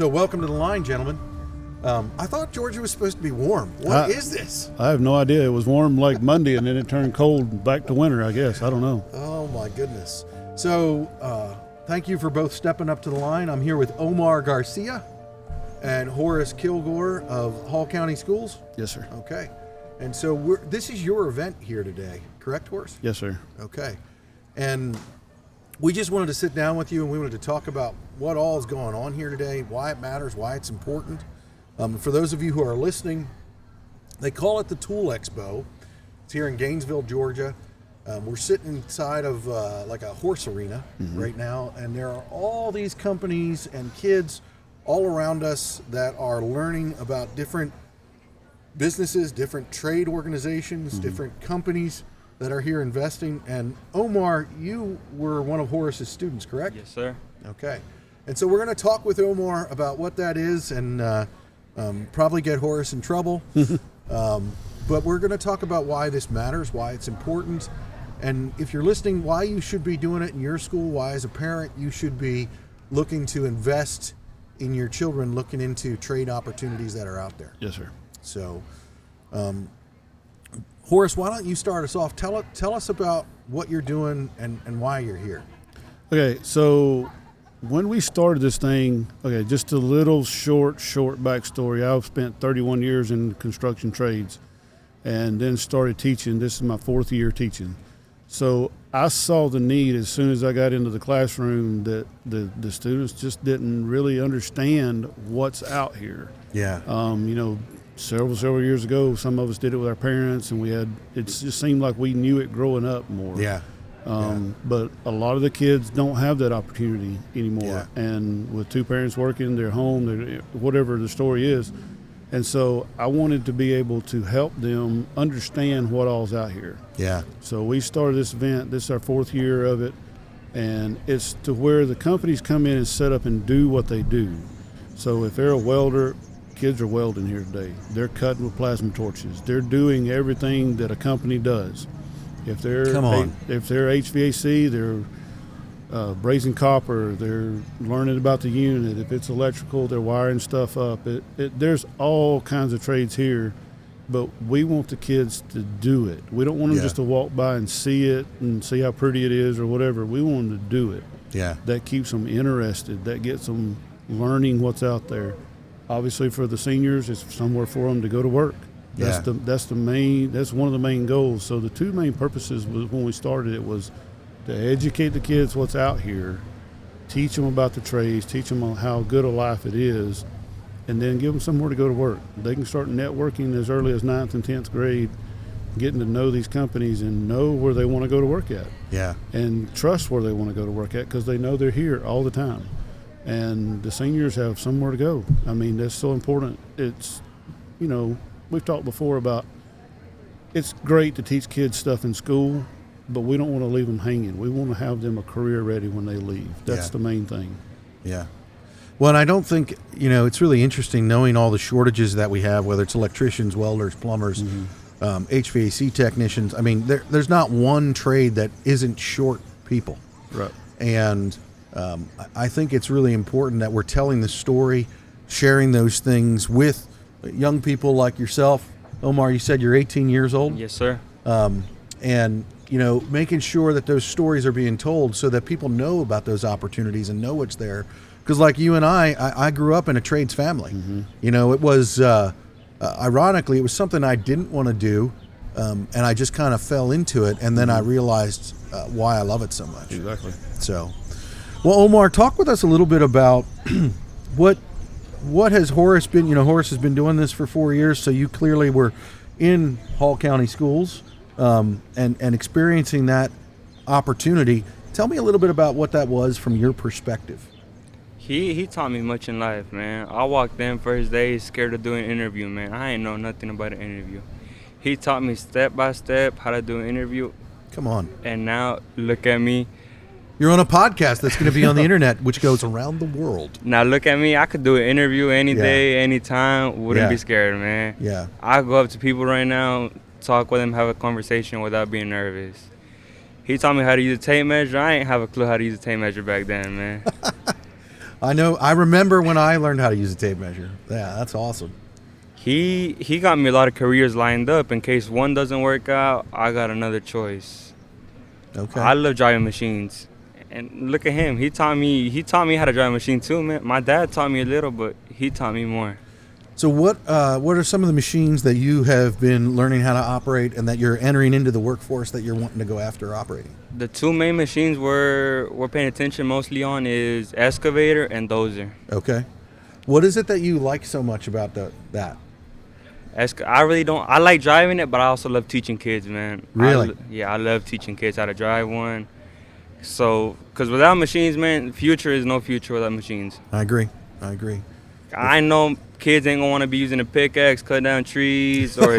So welcome to the line, gentlemen. I thought Georgia was supposed to be warm. What is this? I have no idea. It was warm like Monday, and then it turned cold back to winter, I guess. I don't know. Oh, my goodness. So thank you for both stepping up to the line. I'm here with Omar Garcia and Horace Kilgore of Hall County Schools. Yes, sir. Okay. And so this is your event here today, correct, Horace? Yes, sir. Okay. And we just wanted to sit down with you, and we wanted to talk about what all is going on here today, why it matters, why it's important. For those of you who are listening, they call it the Tool Expo. It's here in Gainesville, Georgia. We're sitting inside of like a horse arena right now, and there are all these companies and kids all around us that are learning about different businesses, different trade organizations, different companies that are here investing. And Omar, you were one of Horace's students, correct? Yes, sir. Okay. And so we're going to talk with Omar about what that is and probably get Horace in trouble. But we're going to talk about why this matters, why it's important, and if you're listening, why you should be doing it in your school, why as a parent you should be looking to invest in your children, looking into trade opportunities that are out there. Yes, sir. So, Horace, why don't you start us off? Tell us about what you're doing and why you're here. Okay, so when we started this thing, just a little short backstory. I've spent 31 years in construction trades and then started teaching. This is my fourth year teaching. So I saw the need as soon as I got into the classroom that the students just didn't really understand what's out here. Yeah. Several years ago, some of us did it with our parents, and it just seemed like we knew it growing up more. Yeah. But a lot of the kids don't have that opportunity anymore. Yeah. And with two parents working, they're home, whatever the story is. And so I wanted to be able to help them understand what all's out here. Yeah. So we started this event. This is our fourth year of it. And it's to where the companies come in and set up and do what they do. So if they're a welder, kids are welding here today. They're cutting with plasma torches. They're doing everything that a company does. If they're HVAC, they're brazing copper. They're learning about the unit. If it's electrical, they're wiring stuff up. There's all kinds of trades here, but we want the kids to do it. We don't want them just to walk by and see it and see how pretty it is or whatever. We want them to do it. Yeah. That keeps them interested. That gets them learning what's out there. Obviously, for the seniors, it's somewhere for them to go to work. That's one of the main goals. So the two main purposes was when we started it was to educate the kids what's out here, teach them about the trades, teach them on how good a life it is, and then give them somewhere to go to work. They can start networking as early as 9th and 10th grade, getting to know these companies and know where they want to go to work at. Yeah. And trust where they want to go to work at because they know they're here all the time. And the seniors have somewhere to go. I mean, that's so important. It's, we've talked before about it's great to teach kids stuff in school, but we don't want to leave them hanging. We want to have them a career ready when they leave. That's the main thing. Yeah. Well, and I don't think, it's really interesting knowing all the shortages that we have, whether it's electricians, welders, plumbers, HVAC technicians. I mean, there's not one trade that isn't short people. Right. And I think it's really important that we're telling the story, sharing those things with young people like yourself. Omar, you said you're 18 years old? Yes, sir. And, making sure that those stories are being told so that people know about those opportunities and know what's there. Because like you and I grew up in a trades family. It was, ironically, it was something I didn't want to do, and I just kind of fell into it, and then I realized why I love it so much. Exactly. So, well, Omar, talk with us a little bit about what has Horace been, Horace has been doing this for 4 years, so you clearly were in Hall County Schools and experiencing that opportunity. Tell me a little bit about what that was from your perspective. He taught me much in life, man. I walked in first day scared of doing an interview, man. I ain't know nothing about an interview. He taught me step by step how to do an interview. Come on. And now look at me. You're on a podcast that's going to be on the internet, which goes around the world. Now look at me. I could do an interview any day, any time. Wouldn't be scared, man. Yeah. I go up to people right now, talk with them, have a conversation without being nervous. He taught me how to use a tape measure. I ain't have a clue how to use a tape measure back then, man. I know. I remember when I learned how to use a tape measure. Yeah, that's awesome. He got me a lot of careers lined up. In case one doesn't work out, I got another choice. Okay. I love driving machines, and look at him. He taught me how to drive a machine too, man. My dad taught me a little, but he taught me more. So what are some of the machines that you have been learning how to operate and that you're entering into the workforce that you're wanting to go after operating? The two main machines we're paying attention mostly on is excavator and dozer. Okay. What is it that you like so much about that? I really don't. I like driving it, but I also love teaching kids, man. Really? I love teaching kids how to drive one. So, because without machines, man, the future is no future without machines. I agree. I know kids ain't gonna want to be using a pickaxe, cut down trees, or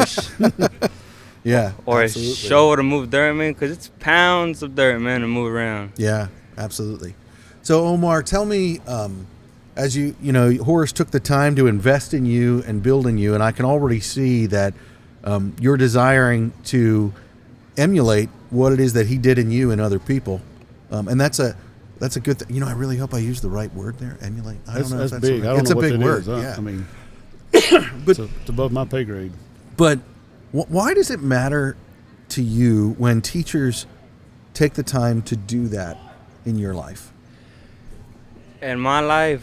Yeah. or absolutely. a shovel to move dirt, man, because it's pounds of dirt, man, to move around. Yeah, absolutely. So Omar, tell me, as you know, Horace took the time to invest in you and build in you, and I can already see that you're desiring to emulate what it is that he did in you and other people, and that's a good thing. You know, I really hope I use the right word there. Emulate. I don't know. That's if that's big. right. I don't It's know a what big that word. is. Yeah. I mean, But it's above my pay grade. But why does it matter to you when teachers take the time to do that in your life? In my life,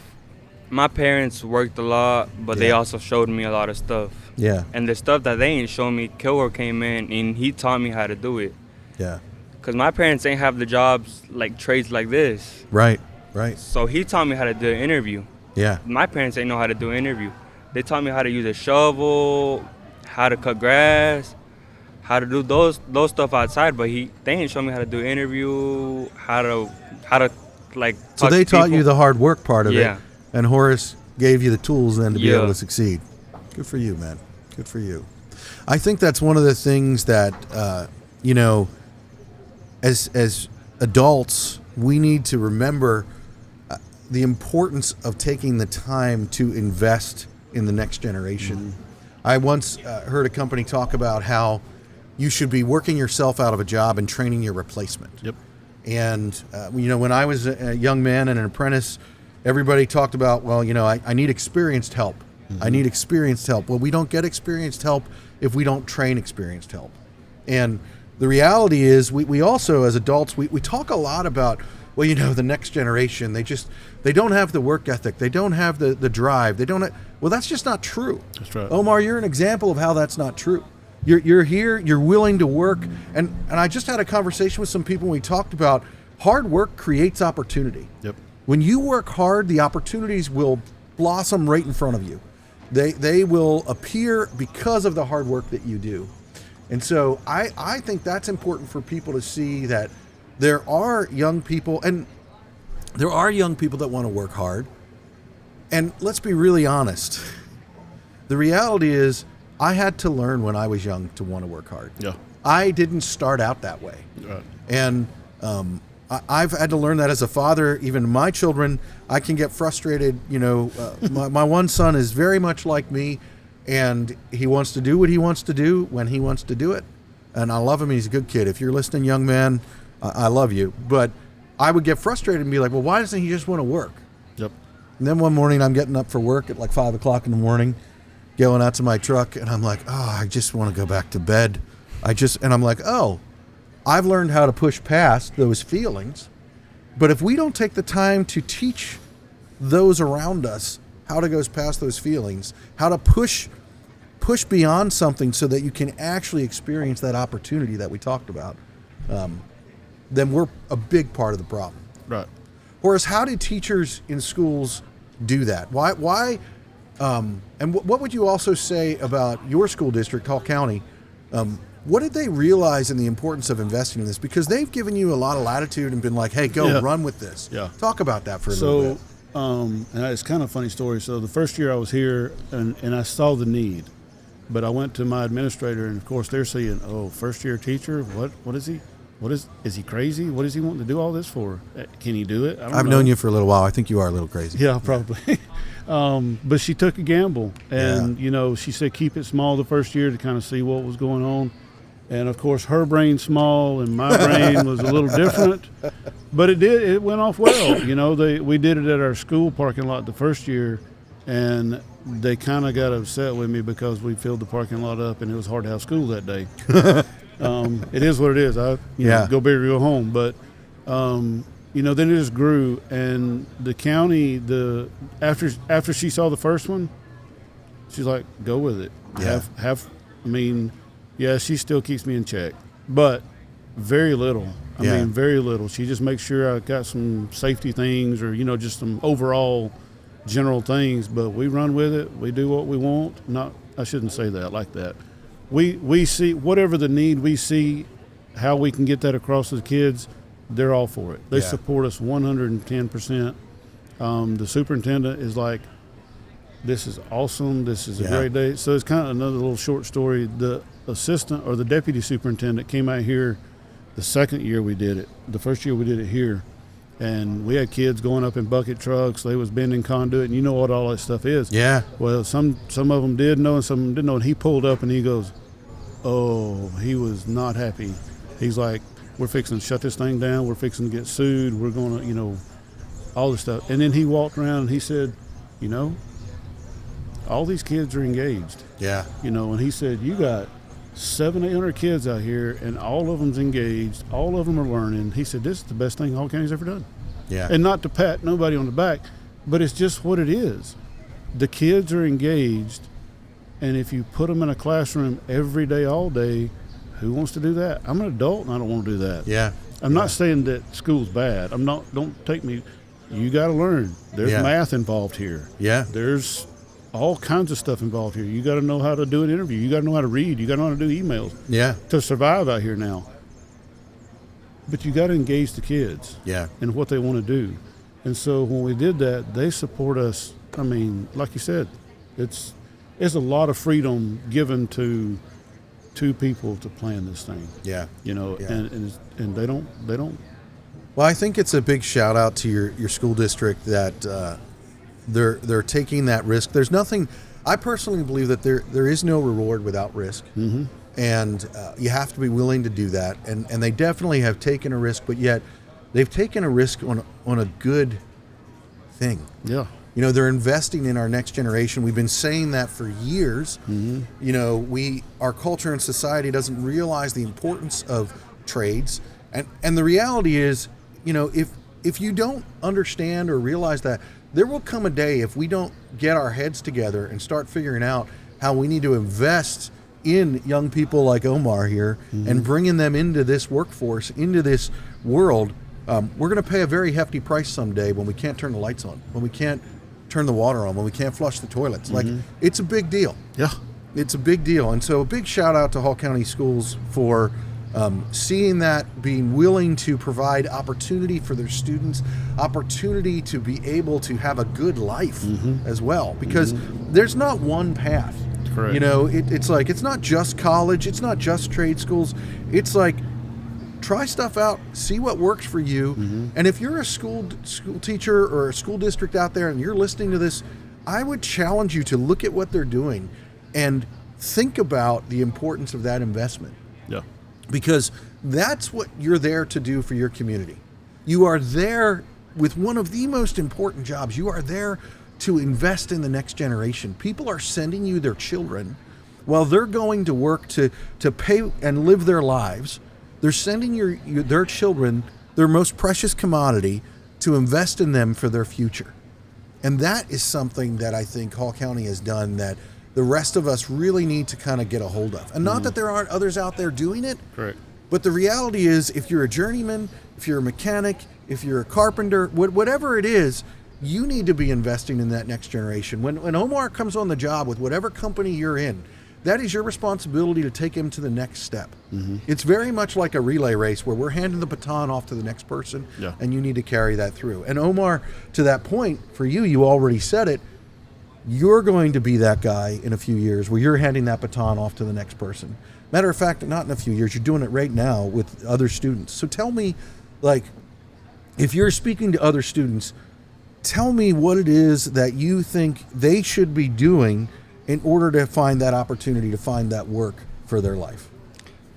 my parents worked a lot, but they Yeah. also showed me a lot of stuff. Yeah, And the stuff that they ain't show me, Kilgore came in and he taught me how to do it. yeah, Because my parents ain't have the jobs, like trades like this. right, So he taught me how to do an interview. yeah, My parents ain't know how to do an interview. They taught me how to use a shovel, how to cut grass, how to do those stuff outside. But they ain't show me how to do an interview, how to like. So talk they to taught people. you the hard work part of Yeah. it, and Horace gave you the tools then to be Yeah. able to succeed. Good for you, man. Good for you. I think that's one of the things that you know, as adults, we need to remember the importance of taking the time to invest in the next generation. Mm-hmm. I once heard a company talk about how you should be working yourself out of a job and training your replacement. Yep. And, you know, when I was a young man and an apprentice, everybody talked about, well, you know, I need experienced help. Mm-hmm. I need experienced help. Well, we don't get experienced help if we don't train experienced help. And the reality is we also, as adults, we talk a lot about, well, you know, the next generation, they don't have the work ethic. They don't have the drive. They don't well, that's just not true. That's right. Omar, you're an example of how that's not true. You're here, you're willing to work. And I just had a conversation with some people and we talked about hard work creates opportunity. Yep. When you work hard, the opportunities will blossom right in front of you. They will appear because of the hard work that you do. And so I think that's important for people to see that there are young people, and there are young people that want to work hard. And let's be really honest. The reality is I had to learn when I was young to want to work hard. Yeah. I didn't start out that way. Right. And I've had to learn that as a father. Even my children, I can get frustrated. You know, my one son is very much like me, and he wants to do what he wants to do when he wants to do it. And I love him. He's a good kid. If you're listening, young man, I love you. But I would get frustrated and be like, well, why doesn't he just want to work? Yep. And then one morning I'm getting up for work at like 5 o'clock in the morning, going out to my truck, and I'm like, oh, I just want to go back to bed. And I'm like, oh, I've learned how to push past those feelings. But if we don't take the time to teach those around us how to go past those feelings, how to push beyond something so that you can actually experience that opportunity that we talked about, then we're a big part of the problem. Right. Horace, how do teachers in schools do that? Why? And what would you also say about your school district, Hall County? What did they realize in the importance of investing in this? Because they've given you a lot of latitude and been like, hey, go run with this. Yeah. Talk about that for a little bit. And it's kind of a funny story. So the first year I was here and I saw the need, but I went to my administrator and of course they're saying, oh, first year teacher, what is he? Is he crazy? What is he wanting to do all this for? Can he do it? I don't I've know. known you for a little while. I think you are a little crazy. Yeah, probably. But she took a gamble and, Yeah. you know, she said, keep it small the first year to kind of see what was going on. And of course, her brain's small and my brain was a little different, but it went off well. You know, we did it at our school parking lot the first year, and they kind of got upset with me because we filled the parking lot up and it was hard to have school that day. It is what it is. You know, go big or go home. But you know, then it just grew, and the county, after she saw the first one, she's like, go with it. Yeah, she still keeps me in check, but very little. I mean, very little. She just makes sure I got some safety things, or, you know, just some overall general things, but we run with it. We do what we want. I shouldn't say that like that. We see whatever the need we see, how we can get that across to the kids, they're all for it. They support us 110%. The superintendent is like, this is awesome. This is a great day. So it's kind of another little short story. The assistant or the deputy superintendent came out here the second year we did it. The first year we did it here, and we had kids going up in bucket trucks. They was bending conduit, and you know what all that stuff is. Yeah. Well, some of them did know, and some of them didn't know. And he pulled up, and he goes, "Oh," he was not happy. He's like, "We're fixing to shut this thing down. We're fixing to get sued. We're going to, you know, all this stuff." And then he walked around and he said, "You know, all these kids are engaged." Yeah. You know, and he said, "You got 700-800 kids out here, and all of them's engaged. All of them are learning." He said, "This is the best thing Hall County's ever done." Yeah. And not to pat nobody on the back, but it's just what it is. The kids are engaged, and if you put them in a classroom every day, all day, who wants to do that? I'm an adult, and I don't want to do that. Yeah. I'm not saying that school's bad. Don't take me. You got to learn. There's math involved here. Yeah. There's all kinds of stuff involved here. You got to know how to do an interview. You got to know how to read. You got to know how to do emails. Yeah. To survive out here now. But you got to engage the kids. Yeah. In what they want to do. And so when we did that, they support us. I mean, like you said, it's a lot of freedom given to two people to plan this thing. Yeah. You know, and they don't. Well, I think it's a big shout out to your school district that they're taking that risk. There's nothing. I personally believe that there is no reward without risk, and you have to be willing to do that. And they definitely have taken a risk, but yet they've taken a risk on a good thing. Yeah. You know, they're investing in our next generation. We've been saying that for years. You know, our culture and society doesn't realize the importance of trades, and the reality is, you know, if you don't understand or realize that, there will come a day if we don't get our heads together and start figuring out how we need to invest in young people like Omar here and bringing them into this workforce, into this world. We're going to pay a very hefty price someday when we can't turn the lights on, when we can't turn the water on, when we can't flush the toilets. Like, it's a big deal. Yeah. It's a big deal. And so a big shout out to Hall County Schools for seeing that, being willing to provide opportunity for their students, opportunity to be able to have a good life as well, because there's not one path. Correct. You know, it's like, it's not just college, it's not just trade schools. It's like, try stuff out, see what works for you. And if you're a school teacher or a school district out there and you're listening to this, I would challenge you to look at what they're doing and think about the importance of that investment. Yeah. Because that's what you're there to do for your community. You are there with one of the most important jobs. You are there to invest in the next generation. People are sending you their children while they're going to work to pay and live their lives. They're sending their children, their most precious commodity, to invest in them for their future. And that is something that I think Hall County has done that the rest of us really need to kind of get a hold of. And not that there aren't others out there doing it. Correct. But the reality is, if you're a journeyman, if you're a mechanic, if you're a carpenter, whatever it is, you need to be investing in that next generation. When Omar comes on the job with whatever company you're in, that is your responsibility to take him to the next step. It's very much like a relay race where we're handing the baton off to the next person, and you need to carry that through. And Omar, to that point, for you already said it, you're going to be that guy in a few years where you're handing that baton off to the next person. Matter of fact, not in a few years, you're doing it right now with other students. So tell me, like, if you're speaking to other students, tell me what it is that you think they should be doing in order to find that opportunity, to find that work for their life.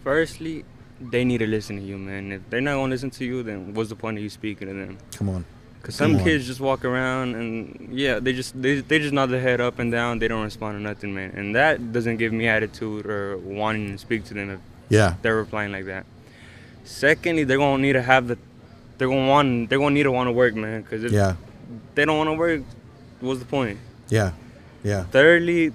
Firstly, they need to listen to you, man. If they're not gonna listen to you, then what's the point of you speaking to them? Come on. Cause some Come on. kids just walk around and they just nod their head up and down. They don't respond to nothing, man. And that doesn't give me attitude or wanting to speak to them if Yeah. they're replying like that. Secondly, they're gonna need to have they're gonna need to want to work, man. Cause if Yeah. they don't want to work, what's the point? Yeah. Yeah. Thirdly,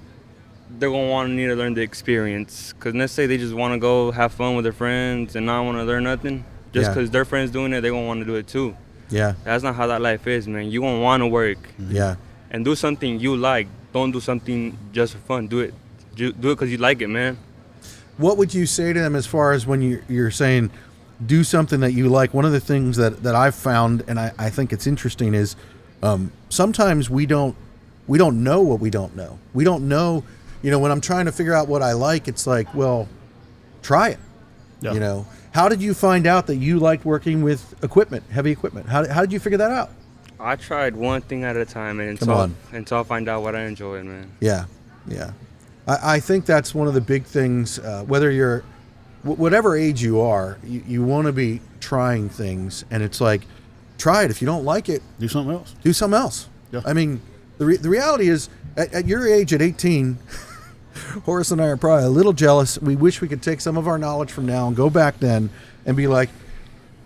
they're gonna need to learn the experience. Cause let's say they just want to go have fun with their friends and not want to learn nothing. Just Yeah. cause their friends doing it, they're gonna want to do it too. Yeah. That's not how that life is, man. You gonna want to work Yeah. and do something you like. Don't do something just for fun. Do it because you like it, man. What would you say to them as far as when you're saying do something that you like? One of the things that I've found, and I think it's interesting, is sometimes we don't know what we don't know. We don't know, when I'm trying to figure out what I like, it's like, well, try it. Yeah. How did you find out that you liked working with equipment, heavy equipment? How did you figure that out? I tried one thing at a time and until I find out what I enjoy, man. Yeah. Yeah. I think that's one of the big things, whether you're, whatever age you are, you want to be trying things, and it's like, try it. If you don't like it, Do something else. do something else. Yeah. I mean, the reality is, at your age, at 18, Horace and I are probably a little jealous. We wish we could take some of our knowledge from now and go back then and be like,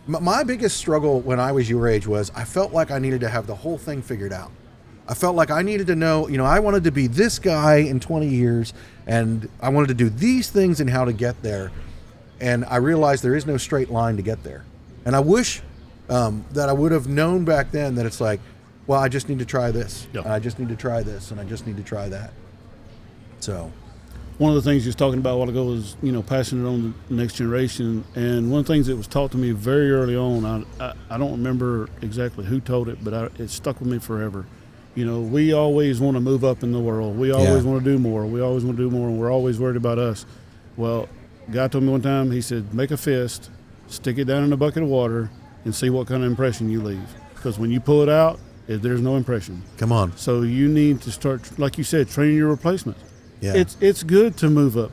my biggest struggle when I was your age was I felt like I needed to have the whole thing figured out. I felt like I needed to know, I wanted to be this guy in 20 years, and I wanted to do these things and how to get there. And I realized there is no straight line to get there. And I wish that I would have known back then that it's like, well, I just need to try this. Yeah. And I just need to try this, and I just need to try that. So, One of the things you was talking about a while ago was, passing it on to the next generation. And one of the things that was taught to me very early on, I don't remember exactly who told it, but it stuck with me forever. We always want to move up in the world. We always want to do more. We always want to do more, and we're always worried about us. Well, a guy told me one time, he said, make a fist, stick it down in a bucket of water, and see what kind of impression you leave. Because when you pull it out, there's no impression. come on. So you need to start, like you said, training your replacement. Yeah. It's good to move up.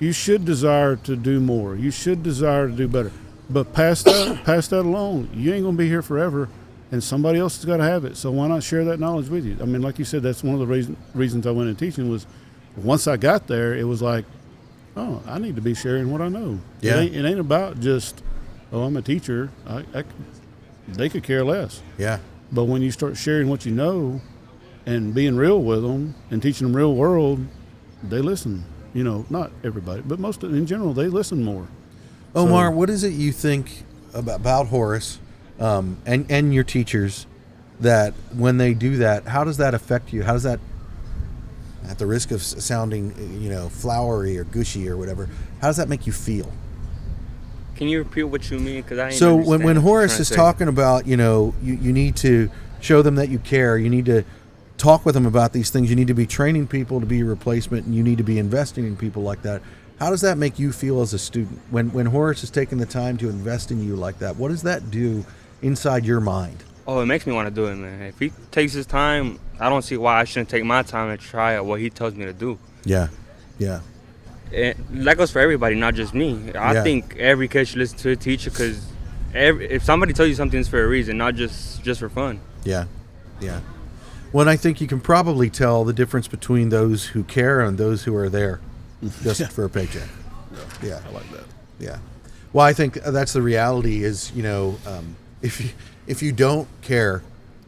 You should desire to do more. You should desire to do better. But pass that along. You ain't gonna be here forever, and somebody else has got to have it. So why not share that knowledge with you? I mean, like you said, that's one of the reasons I went into teaching was once I got there, it was like, oh, I need to be sharing what I know. Yeah. It ain't about just, oh, I'm a teacher. They could care less. Yeah. But when you start sharing what you know and being real with them and teaching them real world, they listen. Not everybody, but most in general, they listen more. Omar, what is it you think about Horace and your teachers, that when they do that, how does that affect you? How does that, at the risk of sounding, flowery or gushy or whatever, how does that make you feel? Can you repeat what you mean? Because I ain't So understand when what you're Horace trying is to say. talking about, you need to show them that you care. You need to talk with them about these things. You need to be training people to be a replacement, and you need to be investing in people like that. How does that make you feel as a student? When Horace is taking the time to invest in you like that, what does that do inside your mind? Oh, it makes me want to do it, man. If he takes his time, I don't see why I shouldn't take my time to try out what he tells me to do. Yeah. Yeah. And that goes for everybody, not just me. I think every kid should listen to a teacher, because if somebody tells you something, it's for a reason, not just for fun. Yeah. Yeah. Well, I think you can probably tell the difference between those who care and those who are there just for a paycheck. Yeah. I like that. Yeah. Well, I think that's the reality is, if you don't care,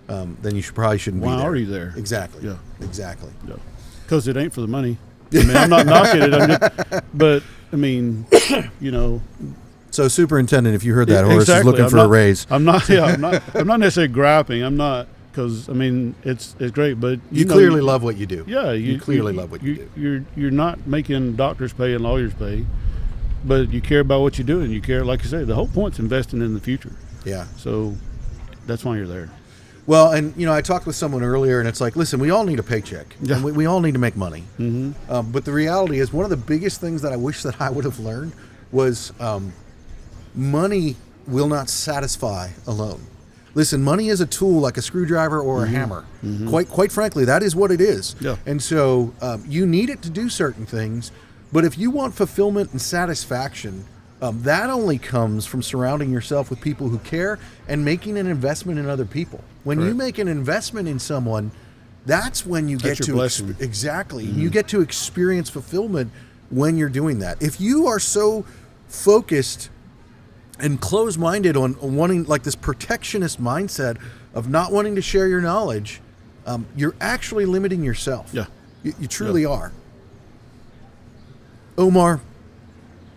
then you probably shouldn't be there. Why are you there? Exactly. Yeah. Exactly. Yeah. Because it ain't for the money. I mean, I'm not knocking it. But, I mean, So, Superintendent, if you heard that, Horace exactly. is looking for a raise. I'm not necessarily griping. I'm not, because, I mean, it's great. But You clearly love what you do. Yeah, you clearly love what you do. You're not making doctors pay and lawyers pay, but you care about what you do, and you care, like you say, the whole point's investing in the future. Yeah. So that's why you're there. Well, and I talked with someone earlier, and it's like, listen, we all need a paycheck, Yeah. and we all need to make money. Mm-hmm. But the reality is, one of the biggest things that I wish that I would have learned was money will not satisfy alone. Listen, money is a tool like a screwdriver or a hammer. Quite frankly, that is what it is. Yeah. And so you need it to do certain things, But if you want fulfillment and satisfaction, that only comes from surrounding yourself with people who care and making an investment in other people. When you make an investment in someone, that's when you get to exactly. You get to experience fulfillment when you're doing that. If you are so focused and closed-minded on wanting, like, this protectionist mindset of not wanting to share your knowledge, you're actually limiting yourself. Yeah, you truly are. Omar,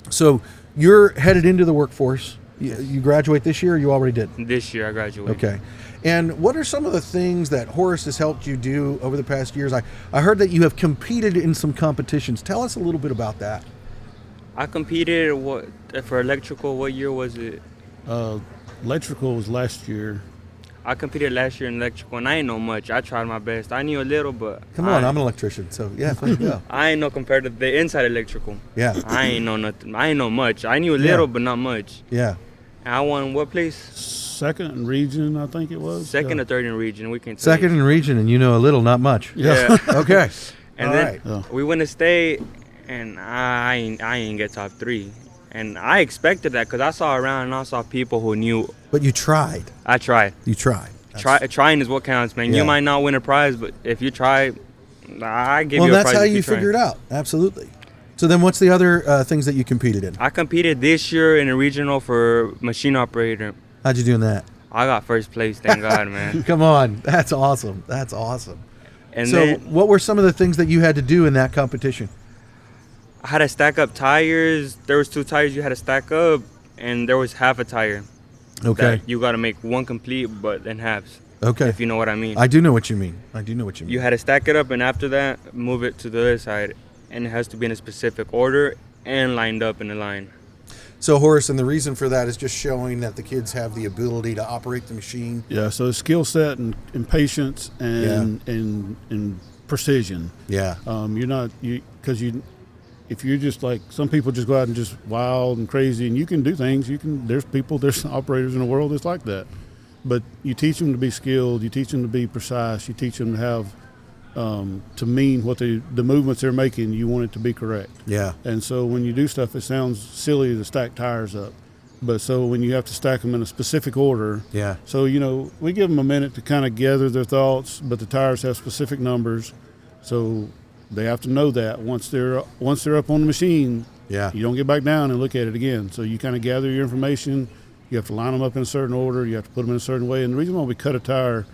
so you're headed into the workforce. You graduate this year, or you already did? This year I graduated. Okay. And what are some of the things that Horace has helped you do over the past years? I heard that you have competed in some competitions. Tell us a little bit about that. I competed for electrical. What year was it? Electrical was last year. I competed last year in electrical, and I ain't know much. I tried my best. I knew a little, but Come on, I'm an electrician, so yeah, let's go. I ain't know compared to the inside electrical. Yeah. I ain't know nothing. I ain't know much. I knew a little, but not much. Yeah. And I won what place? Second in region, I think it was. Second or third in region. We can Second in region, and you know a little, not much. Yeah. Okay. And All then right. we went to state, and I ain't get top 3. And I expected that because I saw around and I saw people who knew. But you tried. I tried. You tried. Trying is what counts, man. Yeah. You might not win a prize, but if you try, I give Well, you a prize. that's how if you try. figure it out. Absolutely. So then what's the other things that you competed in? I competed this year in a regional for machine operator. How'd you do in that? I got first place, thank God, man. Come on. That's awesome. That's awesome. And So then what were some of the things that you had to do in that competition? I had to stack up tires. There was 2 tires you had to stack up, and there was half a tire. Okay. That you got to make one complete, but in halves. Okay. If you know what I mean. I do know what you mean. You had to stack it up, and after that, move it to the other side. And it has to be in a specific order and lined up in a line. So, Horace, and the reason for that is just showing that the kids have the ability to operate the machine. Yeah, so skill set and patience and precision. Yeah. You're not if you're just like some people just go out and just wild and crazy, and you can do things. There's operators in the world that's like that, but you teach them to be skilled. You teach them to be precise. You teach them to have to mean what the movements they're making. You want it to be correct. Yeah. And so when you do stuff, it sounds silly to stack tires up. But so when you have to stack them in a specific order, Yeah. so, we give them a minute to kind of gather their thoughts, but the tires have specific numbers. So they have to know that once they're up on the machine, Yeah. you don't get back down and look at it again. So you kind of gather your information. You have to line them up in a certain order. You have to put them in a certain way. And the reason why we cut a tire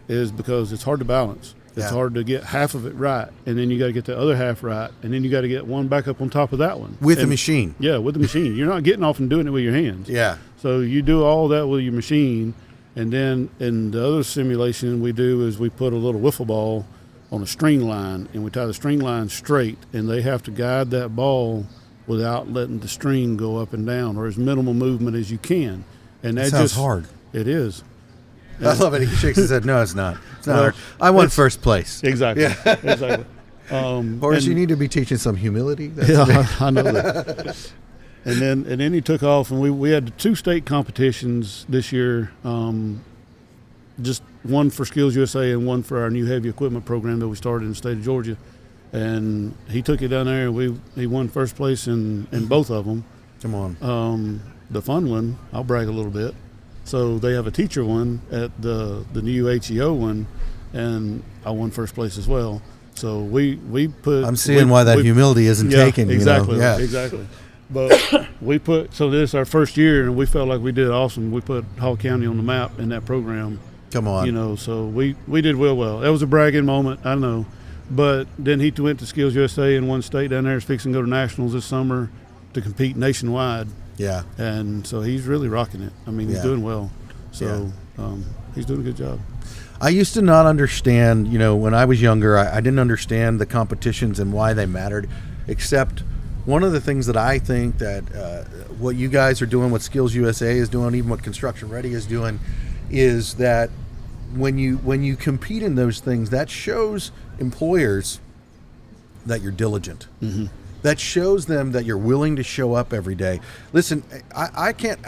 is because it's hard to balance. It's Yeah. hard to get half of it right, and then you got to get the other half right, and then you got to get one back up on top of that one. With the machine. Yeah, with the machine. You're not getting off and doing it with your hands. Yeah. So you do all that with your machine, and then in the other simulation we do is we put a little wiffle ball on a string line, and we tie the string line straight, and they have to guide that ball without letting the string go up and down, or as minimal movement as you can. And that sounds just hard. It is. I love it. He shakes his head. No, it's not. It's not Well, hard. I won first place. Exactly. Yeah. Exactly. Horace, you need to be teaching some humility. That's Yeah, I know that. And then he took off, and we had 2 state competitions this year, just one for Skills USA and one for our new heavy equipment program that we started in the state of Georgia. And he took it down there, and he won first place in both of them. Come on. The fun one, I'll brag a little bit. So they have a teacher one at the new HEO one, and I won first place as well. So we put. I'm seeing why that humility isn't taken. Exactly. Yeah. Exactly. But so this is our first year, and we felt like we did awesome. We put Hall County on the map in that program. Come on. So we did well. That was a bragging moment, I know. But then he went to Skills USA in one state down there. He's fixing to go to nationals this summer to compete nationwide. Yeah. And so he's really rocking it. I mean, he's doing well. So he's doing a good job. I used to not understand, when I was younger, I didn't understand the competitions and why they mattered, except one of the things that I think that what you guys are doing, what Skills USA is doing, even what Construction Ready is doing, is that when you compete in those things, that shows employers that you're diligent. Mm-hmm. That shows them that you're willing to show up every day. Listen, I can't,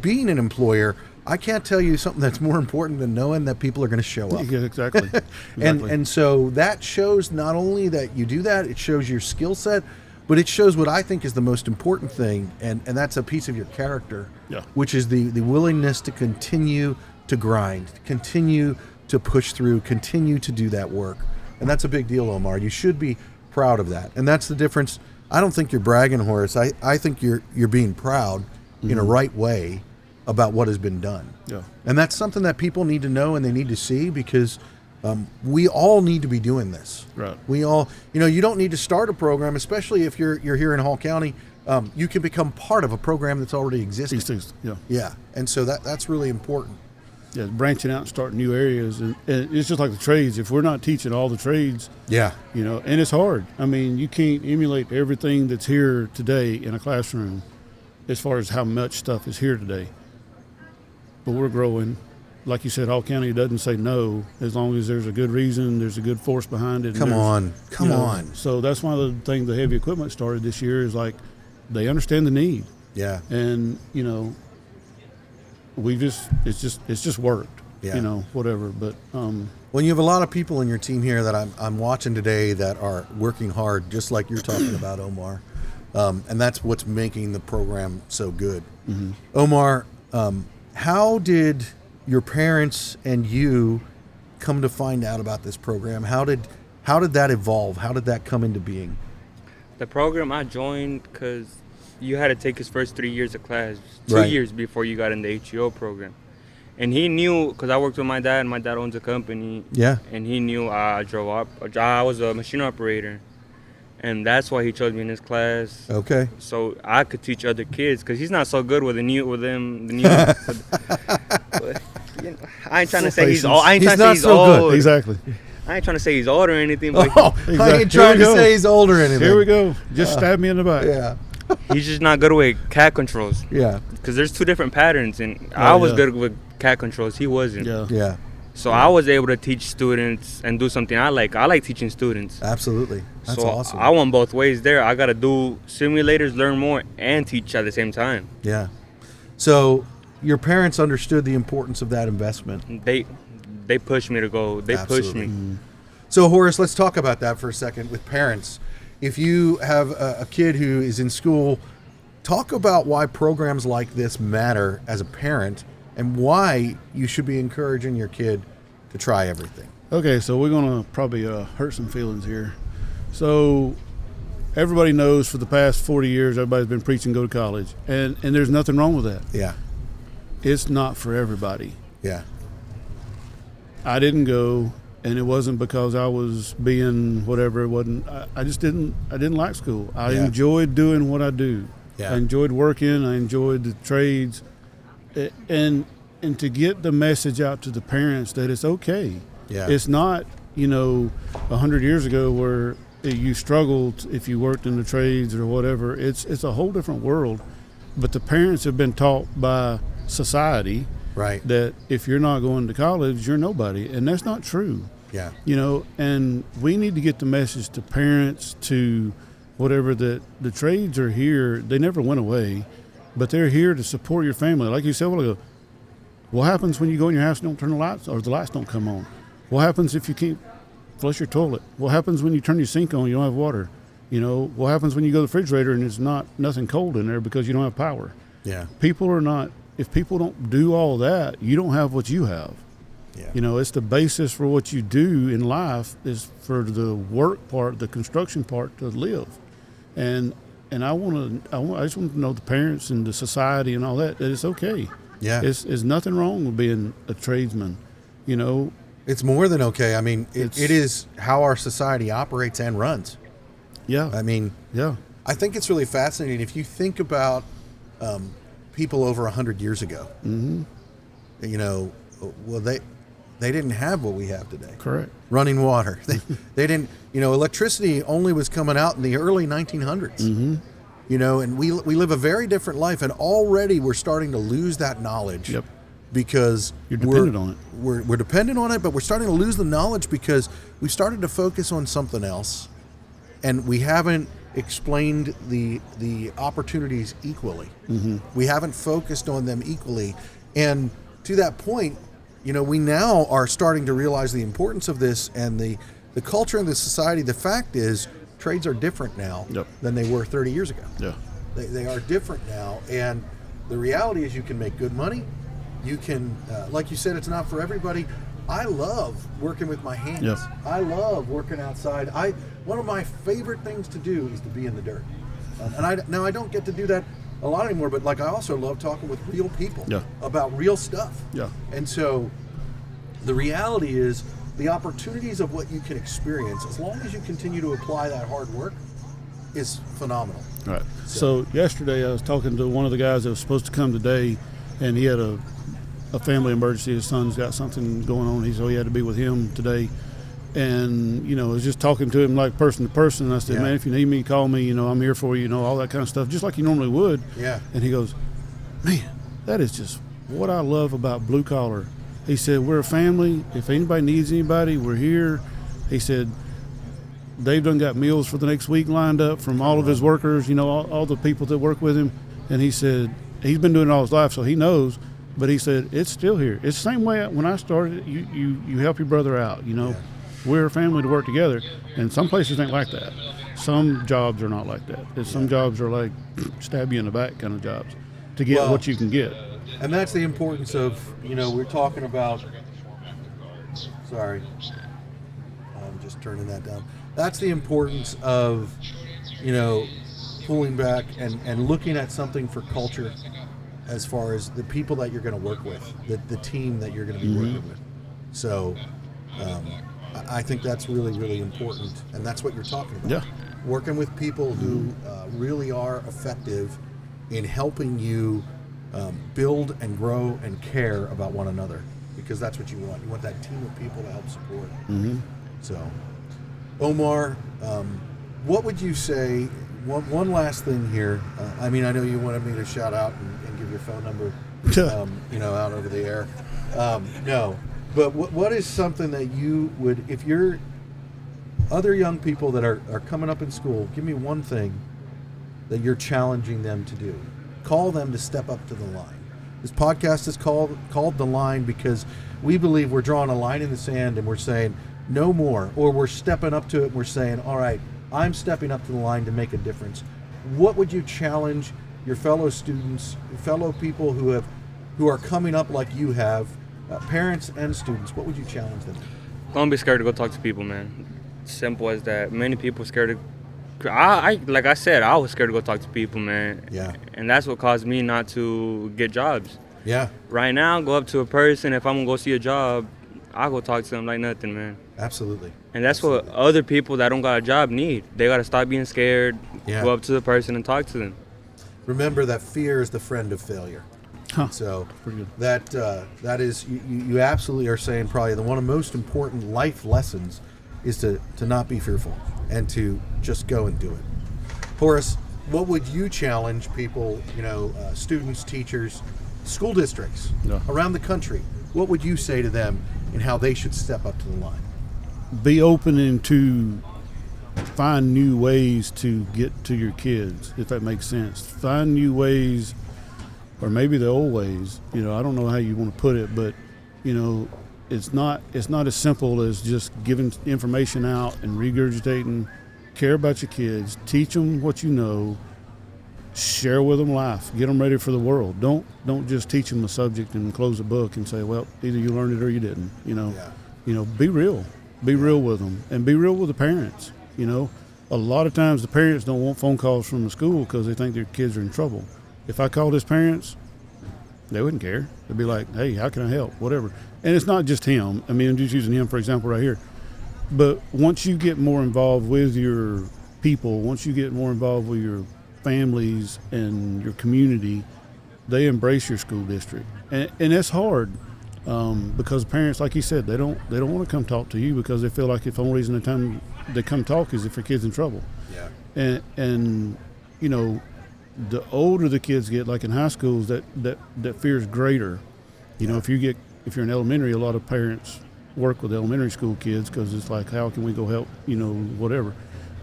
being an employer, I can't tell you something that's more important than knowing that people are going to show up. Yeah, exactly. And so that shows not only that you do that, it shows your skill set, but it shows what I think is the most important thing, and that's a piece of your character, Yeah. which is the willingness to continue to grind, continue to push through, continue to do that work. And that's a big deal, Omar. You should be proud of that. And that's the difference. I don't think you're bragging, Horace. I think you're being proud in a right way about what has been done. Yeah. And that's something that people need to know and they need to see, because we all need to be doing this. Right. We all, you don't need to start a program, especially if you're here in Hall County. You can become part of a program that's already existing. These things, yeah. Yeah. And so that's really important. Yeah, branching out and starting new areas. And it's just like the trades. If we're not teaching all the trades, Yeah. And it's hard. I mean, you can't emulate everything that's here today in a classroom as far as how much stuff is here today. But we're growing. Like you said, Hall County doesn't say no as long as there's a good reason, there's a good force behind it. Come on. So that's one of the things the heavy equipment started this year is like they understand the need. Yeah. And, it's just worked. Yeah. Whatever. But Well, you have a lot of people in your team here that I'm watching today that are working hard, just like you're talking about, Omar. And that's what's making the program so good. Mm-hmm. Omar, how did your parents and you come to find out about this program? How did that evolve? How did that come into being? The program I joined because you had to take his first 3 years of class, 2 Right. years before you got in the HEO program. And he knew, because I worked with my dad, and my dad owns a company. Yeah. And he knew I drove up. I was a machine operator. And that's why he chose me in his class. Okay. So I could teach other kids, because he's not so good with the new. But, I ain't trying to say he's old. I ain't He's trying to say not he's so good. old. exactly. I ain't trying to say he's old or anything, but Oh, I Exactly. ain't trying Here to we go. say he's old or anything. Here we go. Just stab me in the back. Yeah. he's just not good with cat controls. Yeah. Because there's two different patterns, and I was yeah. good with cat controls. He wasn't. Yeah. Yeah. So I was able to teach students and do something I like. I like teaching students. Absolutely. That's so awesome. I went both ways there. I got to do simulators, learn more, and teach at the same time. Yeah. So your parents understood the importance of that investment. They pushed me to go. They pushed Absolutely. me. So Horace, let's talk about that for a second with parents. If you have a kid who is in school, talk about why programs like this matter as a parent and why you should be encouraging your kid to try everything. Okay, so we're going to probably hurt some feelings here. So everybody knows for the past 40 years, everybody's been preaching go to college. And there's nothing wrong with that. Yeah. It's not for everybody. Yeah. I didn't go, and it wasn't because I was being whatever. It wasn't. I didn't like school. I Yeah. enjoyed doing what I do. Yeah. I enjoyed working. I enjoyed the trades. And to get the message out to the parents that it's okay. Yeah. It's not, 100 years ago where you struggled if you worked in the trades or whatever. It's a whole different world. But the parents have been taught by society Right. that if you're not going to college, you're nobody. And that's not true. Yeah. And we need to get the message to parents, to whatever, that the trades are here. They never went away, but they're here to support your family. Like you said a while ago, what happens when you go in your house and don't turn the lights, or the lights don't come on? What happens if you can't flush your toilet? What happens when you turn your sink on and you don't have water? What happens when you go to the refrigerator and there's nothing cold in there because you don't have power? Yeah. If people don't do all that, you don't have what you have. Yeah. It's the basis for what you do in life is for the work part, the construction part, to live. And I just want to know the parents and the society and all that it's okay. Yeah. There's nothing wrong with being a tradesman. It's more than okay. I mean, it It's- is how our society operates and runs. Yeah. I mean, Yeah. I think it's really fascinating if you think about people over 100 years ago. Mm-hmm. Well, they didn't have what we have today. Correct. Running water. They didn't. Electricity only was coming out in the early 1900s. Mm-hmm. And we live a very different life, and already we're starting to lose that knowledge. Yep. Because You're dependent on it. We're dependent on it, but we're starting to lose the knowledge because we started to focus on something else, and we haven't explained the opportunities equally. Mm-hmm. We haven't focused on them equally, and to that point, we now are starting to realize the importance of this and the culture and the society. The fact is, trades are different now than they were 30 years ago. Yeah. They are different now, and the reality is you can make good money. You can, like you said, it's not for everybody. I love working with my hands. Yep. I love working outside. One of my favorite things to do is to be in the dirt. And I don't get to do that a lot anymore, but I also love talking with real people about real stuff. Yeah. And so the reality is the opportunities of what you can experience, as long as you continue to apply that hard work, is phenomenal. Right. So yesterday I was talking to one of the guys that was supposed to come today, and he had a family emergency. His son's got something going on. So he had to be with him today. And, I was just talking to him like person to person. And I said, man, if you need me, call me. I'm here for you, all that kind of stuff, just like you normally would. Yeah. And he goes, man, that is just what I love about blue collar. He said, we're a family. If anybody needs anybody, we're here. He said, they've done got meals for the next week lined up from all of his workers, all the people that work with him. And he said, he's been doing it all his life, so he knows. But he said, it's still here. It's the same way when I started, you help your brother out, Yeah. We're a family to work together. And some places ain't like that. Some jobs are not like that. And some jobs are like stab you in the back kind of jobs to get what you can get. And that's the importance of, we're talking about, sorry, I'm just turning that down. That's the importance of, pulling back and looking at something for culture as far as the people that you're going to work with, the team that you're going to be working with. So I think that's really, really important, and that's what you're talking about. Yeah. Working with people who really are effective in helping you build and grow and care about one another, because that's what you want. You want that team of people to help support. Mm-hmm. So, Omar, what would you say? One last thing here. I know you wanted me to shout out and give your phone number, out over the air. No, but what is something that you would, if you're other young people that are coming up in school, give me one thing that you're challenging them to do. Call them to step up to the line. This podcast is called The Line because we believe we're drawing a line in the sand and we're saying no more, or we're stepping up to it and we're saying, all right, I'm stepping up to the line to make a difference. What would you challenge your fellow students, fellow people who are coming up like you have, parents and students? What would you challenge them? Don't be scared to go talk to people, man. Simple as that. Many people scared to. Like I said, I was scared to go talk to people, man. Yeah. And that's what caused me not to get jobs. Yeah. Right now, go up to a person. If I'm gonna go see a job, I'll go talk to them like nothing, man. Absolutely. And that's what other people that don't got a job need. They gotta stop being scared. Yeah. Go up to the person and talk to them. Remember that fear is the friend of failure. Huh. So Pretty good. that is, you absolutely are saying probably one of the most important life lessons is to not be fearful and to just go and do it. Horace, what would you challenge people, students, teachers, school districts around the country? What would you say to them in how they should step up to the line? Be open and to find new ways to get to your kids, if that makes sense. Find new ways, or maybe the old ways. I don't know how you want to put it, but it's not as simple as just giving information out and regurgitating. Care about your kids, teach them what you know, share with them life, get them ready for the world. Don't just teach them a subject and close a book and say, well, either you learned it or you didn't. Be real with them, and be real with the parents. A lot of times the parents don't want phone calls from the school because they think their kids are in trouble. If I called his parents, they wouldn't care. They'd be like, hey, how can I help? Whatever. And it's not just him. I'm just using him for example right here. But once you get more involved with your people, once you get more involved with your families and your community, they embrace your school district. And that's hard because parents, like you said, they don't want to come talk to you because they feel like if the only reason they come talk is if their kid's in trouble. Yeah. And the older the kids get, like in high schools, that fear is greater. If you're in elementary, a lot of parents work with elementary school kids because it's like, how can we go help, whatever.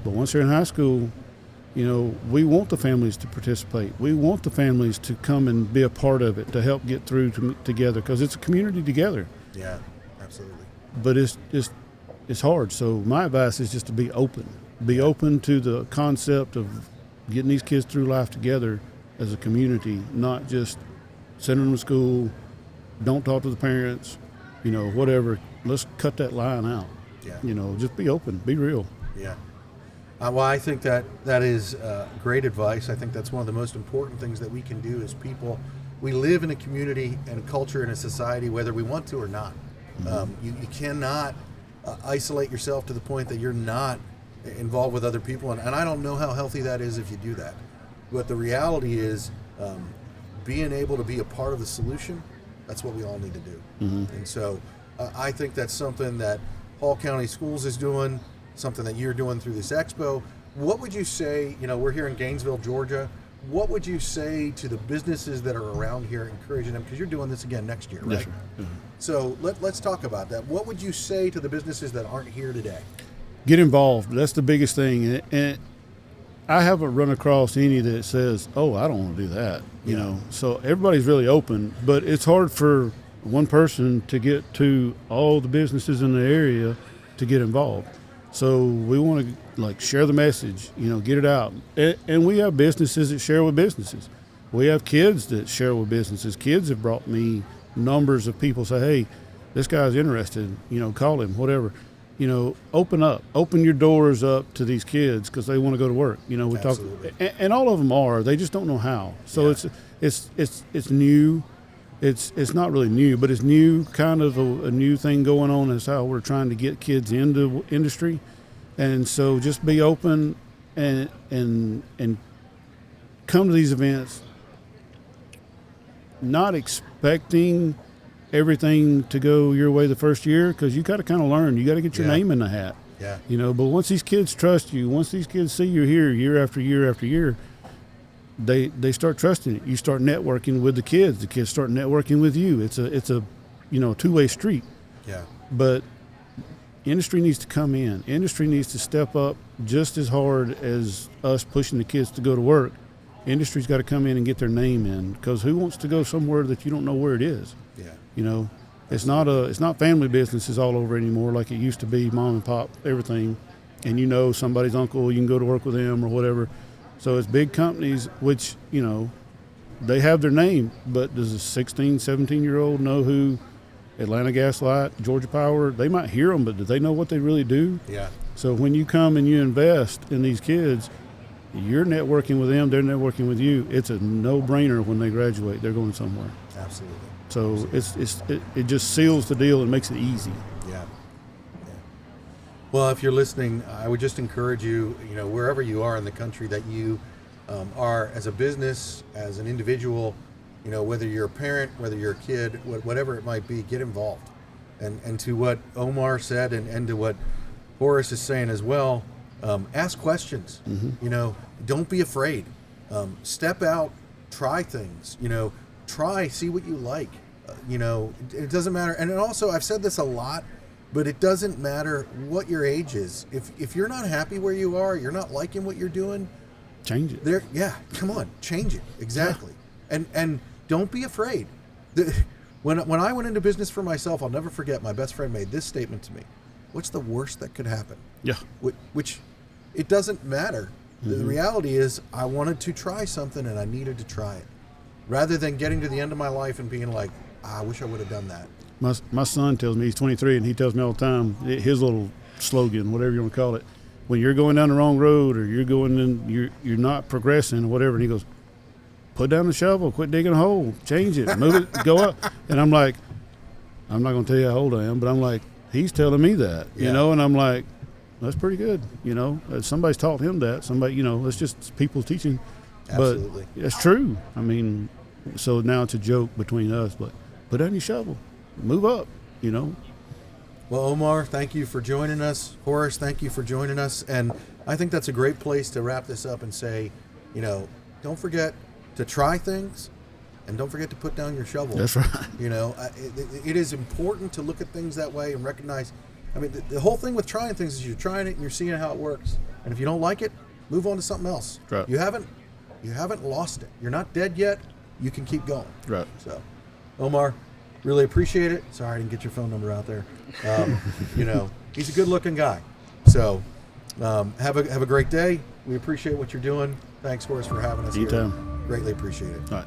But once they're in high school, we want the families to participate. We want the families to come and be a part of it, to help get through together, because it's a community together. Yeah, absolutely. But it's hard. So my advice is just to be open. Be open to the concept of getting these kids through life together as a community, not just sending them to school, don't talk to the parents, whatever. Let's cut that line out. Yeah. Just be open, be real. Yeah. Well, I think that is great advice. I think that's one of the most important things that we can do as people. We live in a community and a culture and a society, whether we want to or not. You cannot isolate yourself to the point that you're not involved with other people. And I don't know how healthy that is if you do that. But the reality is being able to be a part of the solution, that's what we all need to do. And so I think that's something that Hall County Schools is doing, something that you're doing through this expo. What would you say, we're here in Gainesville, Georgia. What would you say to the businesses that are around here, encouraging them, because you're doing this again next year, right? Yes, sir. So let's talk about that. What would you say to the businesses that aren't here today? Get involved. That's the biggest thing. And I haven't run across any that says, oh, I don't want to do that. So everybody's really open, but it's hard for one person to get to all the businesses in the area to get involved. So we want to share the message, get it out. And we have businesses that share with businesses. We have kids that share with businesses. Kids have brought me numbers of people say, hey, this guy's interested, call him, whatever. Open up, open your doors up to these kids because they want to go to work. We talk, and all of them are. They just don't know how. So it's new. It's not really new, but it's new, kind of a new thing going on. Is how we're trying to get kids into industry, and so just be open and come to these events, not expecting everything to go your way the first year, because you got to kind of learn. You got to get your name in the hat. Yeah. But once these kids trust you, once these kids see you here year after year after year, they start trusting it. You start networking with the kids start networking with you. It's a two-way street. Yeah. But industry needs to come in. Industry needs to step up just as hard as us pushing the kids to go to work. Industry's got to come in and get their name in, because who wants to go somewhere that you don't know where it is? Yeah. It's not family businesses all over anymore like it used to be, mom and pop, everything. And somebody's uncle, you can go to work with them or whatever. So it's big companies, which, they have their name, but does a 16, 17-year-old know who Atlanta Gas Light, Georgia Power, they might hear them, but do they know what they really do? Yeah. So when you come and you invest in these kids, you're networking with them, they're networking with you. It's a no-brainer when they graduate. They're going somewhere. Absolutely. So it just seals the deal and makes it easy. Yeah. Well, if you're listening, I would just encourage you, wherever you are in the country, that you are, as a business, as an individual, whether you're a parent, whether you're a kid, whatever it might be, get involved. And to what Omar said, and to what Horace is saying as well, ask questions. Don't be afraid. Step out, try things. Try, see what you like. It doesn't matter. And also, I've said this a lot, but it doesn't matter what your age is. If you're not happy where you are, you're not liking what you're doing, change it. Come on, change it. Exactly. Yeah. And don't be afraid. When I went into business for myself, I'll never forget, my best friend made this statement to me: what's the worst that could happen? Yeah. Which it doesn't matter. The reality is, I wanted to try something and I needed to try it, rather than getting to the end of my life and being like, I wish I would have done that. My son tells me, he's 23, and he tells me all the time, his little slogan, whatever you want to call it, when you're going down the wrong road, or you're not progressing or whatever, and he goes, put down the shovel, quit digging a hole, change it, move it, go up. And I'm like, I'm not going to tell you how old I am, but I'm like, he's telling me that, and I'm like, that's pretty good, somebody's taught him that. Somebody, it's just people teaching. Absolutely. But it's true. I mean, so now it's a joke between us, but put down your shovel, move up, Well, Omar, thank you for joining us. Horace, thank you for joining us. And I think that's a great place to wrap this up and say, don't forget to try things, and don't forget to put down your shovel. That's right. It is important to look at things that way and recognize. I mean, the whole thing with trying things is you're trying it and you're seeing how it works. And if you don't like it, move on to something else. Right. You haven't lost it. You're not dead yet. You can keep going. Right. So, Omar, really appreciate it. Sorry I didn't get your phone number out there. He's a good-looking guy. So, have a great day. We appreciate what you're doing. Thanks, Horace, for having us Anytime. here. Greatly appreciate it. All right.